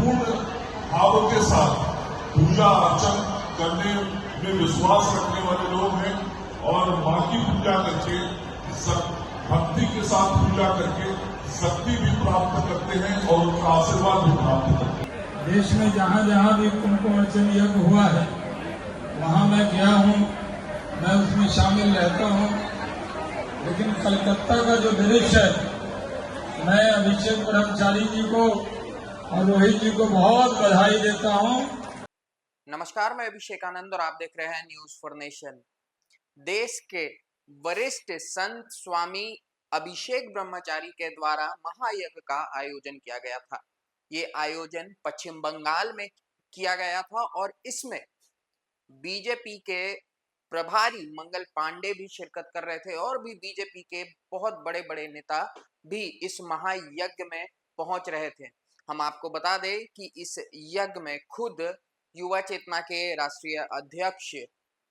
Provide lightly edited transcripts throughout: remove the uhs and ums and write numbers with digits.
पूर्ण भाव के साथ पूजा अर्चन करने में विश्वास रखने वाले लोग हैं और मां की पूजा करके भक्ति के साथ पूजा करके शक्ति भी प्राप्त करते हैं और उनका आशीर्वाद भी प्राप्त करते हैं। देश में जहाँ जहाँ भी कुमकुम अर्चन यज्ञ हुआ है वहाँ मैं गया हूँ, मैं उसमें शामिल रहता हूँ। लेकिन कलकत्ता का जो दृश्य है, मैं अभिषेक ब्रह्मचारी जी को और रोहित जी को बहुत बधाई देता हूँ। नमस्कार, मैं अभिषेक आनंद और आप देख रहे हैं न्यूज फॉर नेशन। देश के वरिष्ठ संत स्वामी अभिषेक ब्रह्मचारी के द्वारा महायज्ञ का आयोजन किया गया था। ये आयोजन पश्चिम बंगाल में किया गया था और इसमें बीजेपी के प्रभारी मंगल पांडे भी शिरकत कर रहे थे और भी बीजेपी के बहुत बड़े बड़े नेता भी इस महायज्ञ में पहुंच रहे थे। हम आपको बता दें कि इस यज्ञ में खुद युवा चेतना के राष्ट्रीय अध्यक्ष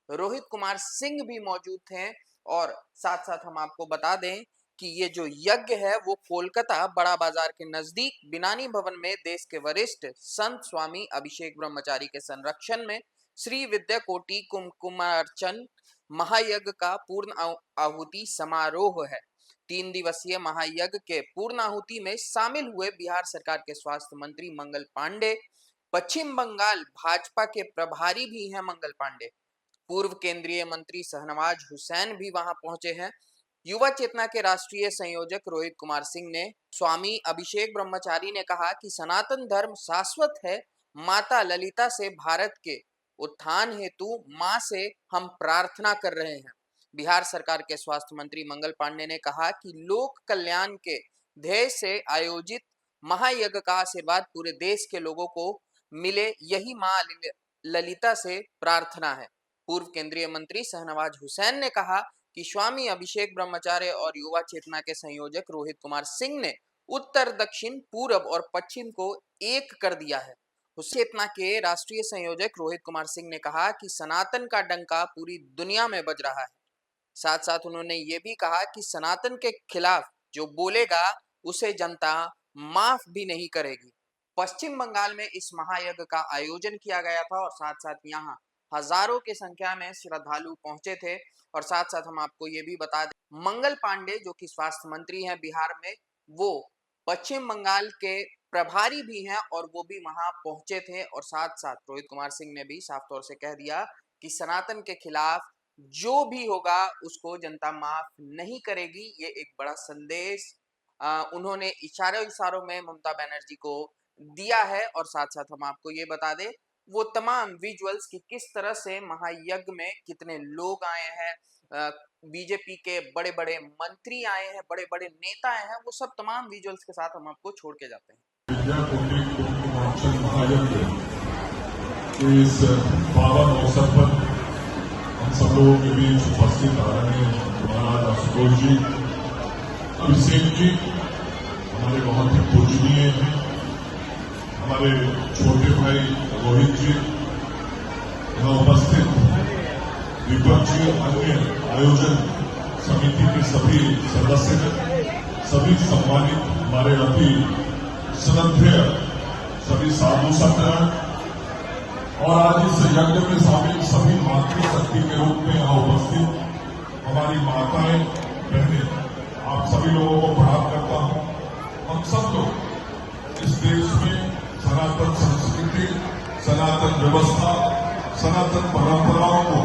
रोहित कुमार सिंह भी मौजूद थे और साथ साथ हम आपको बता दें कि ये जो यज्ञ है वो कोलकाता बड़ा बाजार के नजदीक बिनानी भवन में देश के वरिष्ठ संत स्वामी अभिषेक ब्रह्मचारी के संरक्षण में श्री विद्या कोटि कुमकुमार्चन महायज्ञ का पूर्ण आहुति समारोह है। 3 दिवसीय महायज्ञ के पूर्ण आहुति में शामिल हुए बिहार सरकार के स्वास्थ्य मंत्री मंगल पांडे, पश्चिम बंगाल भाजपा के प्रभारी भी हैं मंगल पांडे, पूर्व केंद्रीय मंत्री शहनवाज हुसैन भी वहां पहुंचे हैं। युवा चेतना के राष्ट्रीय संयोजक रोहित कुमार सिंह ने स्वामी अभिषेक ब्रह्मचारी ने कहा कि सनातन धर्म शाश्वत है। माता ललिता से भारत के उत्थान हेतु मां से हम प्रार्थना कर रहे हैं। बिहार सरकार के स्वास्थ्य मंत्री मंगल पांडे ने कहा कि लोक कल्याण के ध्येय से आयोजित महायज्ञ का आशीर्वाद पूरे देश के लोगों को मिले, यही मां ललिता से प्रार्थना है। पूर्व केंद्रीय मंत्री शहनवाज हुसैन ने कहा कि स्वामी अभिषेक ब्रह्मचारी और युवा चेतना के संयोजक रोहित कुमार सिंह ने उत्तर, दक्षिण, पूरब और पश्चिम को एक कर दिया है। चेतना के राष्ट्रीय संयोजक रोहित कुमार सिंह ने कहा कि सनातन का डंका पूरी दुनिया में बज रहा है। साथ साथ उन्होंने ये भी कहा कि सनातन के खिलाफ जो बोलेगा उसे जनता माफ भी नहीं करेगी। पश्चिम बंगाल में इस महायज्ञ का आयोजन किया गया था और साथ साथ यहाँ हजारों की संख्या में श्रद्धालु पहुंचे थे। और साथ साथ हम आपको ये भी बता दें, मंगल पांडे जो कि स्वास्थ्य मंत्री हैं बिहार में, वो पश्चिम बंगाल के प्रभारी भी हैं और वो भी वहां पहुंचे थे। और साथ साथ रोहित कुमार सिंह ने भी साफ तौर से कह दिया कि सनातन के खिलाफ जो भी होगा उसको जनता माफ नहीं करेगी। ये एक बड़ा संदेश उन्होंने इशारों में ममता बनर्जी को दिया है। और साथ साथ हम आपको ये बता दें वो तमाम विजुअल्स की किस तरह से महायज्ञ में कितने लोग आए हैं, बीजेपी के बड़े बड़े मंत्री आए हैं, बड़े बड़े नेता आए हैं, वो सब तमाम विजुअल्स के साथ हम आपको छोड़ के जाते हैं। इस पावन अवसर पर हम सब लोगों के बीच उपस्थित आदरणीय महाराज आशुतोष जी, अभिषेक जी हमारे बहुत ही पूजनीय हैं, हमारे छोटे भाई रोहित जी यहाँ उपस्थित, दीपक जी, अन्य आयोजन समिति के सभी सदस्य, सभी सम्मानित हमारे अति श्रद्धेय सभी साधु संत और आज इस यज्ञ में शामिल सभी मातृशक्ति के रूप में यहाँ उपस्थित हमारी माताएं, बहनें, आप सभी लोगों को प्रणाम करता हूँ। हम सब लोग इस देश में सनातन संस्कृति, सनातन व्यवस्था, सनातन परंपराओं को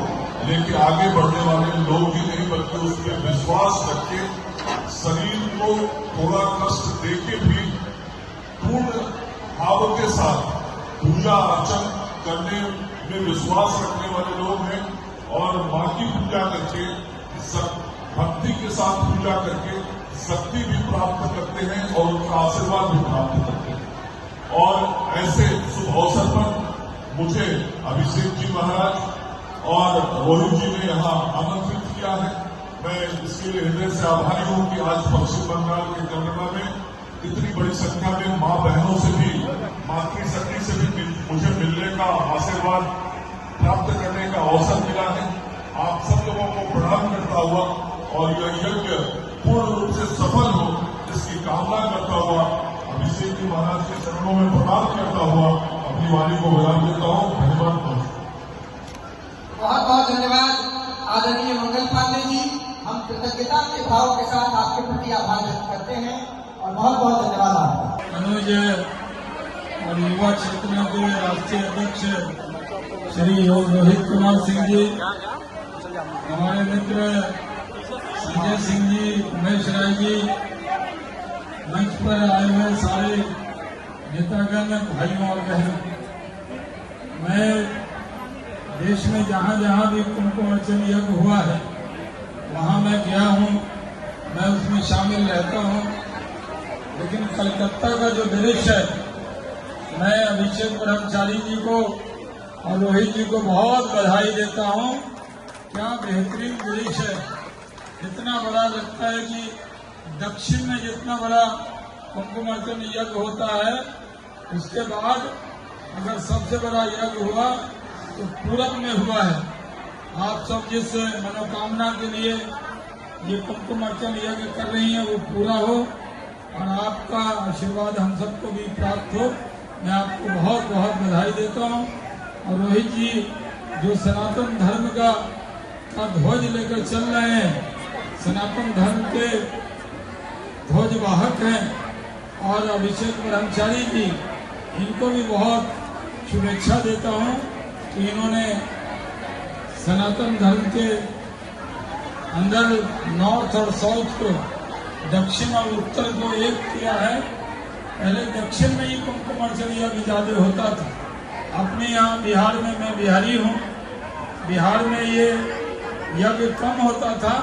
लेकर आगे बढ़ने वाले लोग ही नहीं बल्कि उसमें विश्वास रखे, शरीर को थोड़ा कष्ट देके भी पूर्ण भाव के साथ पूजा अर्चन करने में विश्वास रखने वाले लोग हैं और मां की पूजा करके भक्ति के साथ पूजा करके शक्ति भी प्राप्त करते हैं और उनका आशीर्वाद भी प्राप्त करते हैं। और ऐसे शुभ अवसर पर मुझे अभिषेक जी महाराज और रोहित जी ने यहाँ आमंत्रित किया है। मैं इसके लिए हृदय से आभारी हूँ कि आज पश्चिम बंगाल के गंगा में इतनी बड़ी संख्या में मां बहनों से भी, मातृशक्ति से भी मुझे मिलने का आशीर्वाद प्राप्त करने का अवसर मिला है। आप सब लोगों को प्रणाम करता हुआ और यह यज्ञ पूर्ण रूप से सफल हो इसकी कामना करता हुआ अभिषेक जी महाराज के चरणों में प्रणाम करता हुआ अपनी वाणी को विराम देता हूँ। धन्यवाद। बहुत बहुत धन्यवाद आदरणीय मंगल पांडे जी। हम कृतज्ञता के भाव के साथ आपके प्रति आभार व्यक्त करते हैं और बहुत बहुत धन्यवाद आपका। मनोज और युवा क्षेत्र के राष्ट्रीय अध्यक्ष श्री रोहित कुमार सिंह जी, हमारे मित्र संजय सिंह जी, उमेश राय जी, मंच पर आए हुए सारे नेतागण, भाइयों और बहनों, मैं देश में जहाँ जहाँ भी कुंभ अर्चन यज्ञ हुआ है वहाँ मैं गया हूँ, मैं उसमें शामिल रहता हूँ। लेकिन कलकत्ता का जो दृश्य है, मैं अभिषेक ब्रह्मचारी जी को और रोहित जी को बहुत बधाई देता हूँ। क्या बेहतरीन दृश्य है। इतना बड़ा लगता है कि दक्षिण में जितना बड़ा कुंभ अर्चन यज्ञ होता है, उसके बाद अगर सबसे बड़ा यज्ञ हुआ तो पूरब में हुआ है। आप सब जिस मनोकामना के लिए ये कुंभ अर्चन यज्ञ कर रही हैं वो पूरा हो और आपका आशीर्वाद हम सबको भी प्राप्त हो, मैं आपको बहुत बहुत बधाई देता हूँ। और रोहित जी जो सनातन धर्म का ध्वज लेकर चल रहे हैं, सनातन धर्म के ध्वज वाहक हैं, और अभिषेक ब्रह्मचारी जी, इनको भी बहुत शुभेच्छा देता हूँ कि इन्होंने सनातन धर्म के अंदर नॉर्थ और साउथ को, दक्षिण और उत्तर को एक किया है। पहले दक्षिण में ही कुंभ अर्चन यज्ञ ज्यादा होता था। अपने यहाँ बिहार में, मैं बिहारी हूँ, बिहार में ये यज्ञ कम होता था।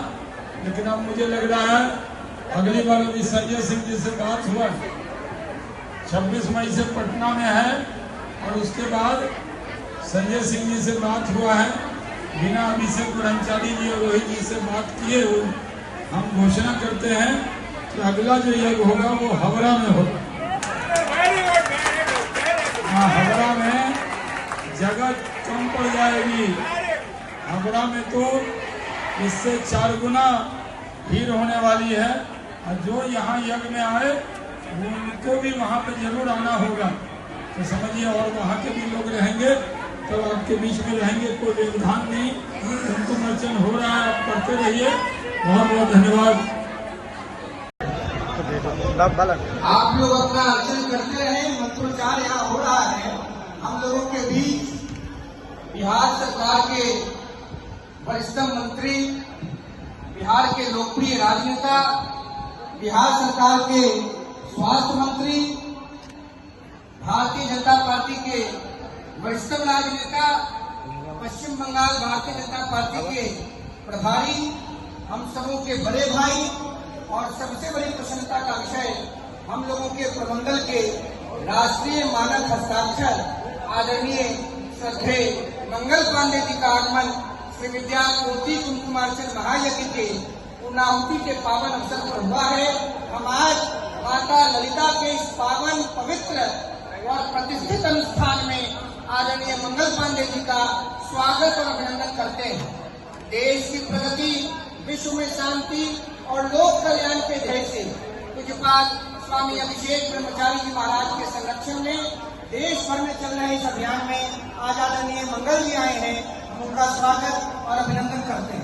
लेकिन अब मुझे लग रहा है अगली बार अभी संजय सिंह जी से बात हुआ, 26 मई से पटना में है, और उसके बाद संजय सिंह जी से बात हुआ है। बिना अभिषेक ब्रह्मचारी जी और रोहित जी से बात किए हुए हम घोषणा करते हैं कि अगला जो यज्ञ होगा वो हावड़ा में होगा। हाँ, हावड़ा में जगह कम पड़ जाएगी। हावड़ा में तो इससे 4 गुना भीड़ होने वाली है, और जो यहाँ यज्ञ में आए उनको भी वहाँ पे जरूर आना होगा। तो समझिए, और वहाँ के भी लोग रहेंगे तो आपके बीच में रहेंगे, कोई व्यवधान नहीं। कुंभ अर्चन हो रहा है, आप करते रहिए। बहुत बहुत धन्यवाद। आप लोग अपना अर्चन करते रहे, मंत्रोच्चार यहाँ हो रहा है। हम लोगों के बीच बिहार सरकार के वरिष्ठतम मंत्री, बिहार के लोकप्रिय राजनेता, बिहार सरकार के स्वास्थ्य मंत्री, भारतीय जनता पार्टी के वरिष्ठतम राजनेता, पश्चिम बंगाल भारतीय जनता पार्टी के प्रभारी, हम सबों के बड़े भाई, और सबसे बड़ी प्रसन्नता का विषय हम लोगों के प्रमंडल के राष्ट्रीय मानक हस्ताक्षर आदरणीय श्रद्धेय मंगल पांडे जी का आगमन श्री विद्या कोटि कुंकुमार्चन महायज्ञ के पूर्णाहुति के पावन अवसर पर हुआ है। हम आज माता ललिता के इस पावन, पवित्र और प्रतिष्ठित अनुष्ठान में आदरणीय मंगल पांडे जी का स्वागत और अभिनंदन करते हैं। देश की प्रगति, विश्व में शांति और लोक कल्याण के ध्येय से पूज्यपाद स्वामी अभिषेक ब्रह्मचारी जी महाराज के संरक्षण में देश भर में चल रहे इस अभियान में आज आदरणीय मंगल जी आए हैं। हम उनका स्वागत और अभिनंदन करते हैं।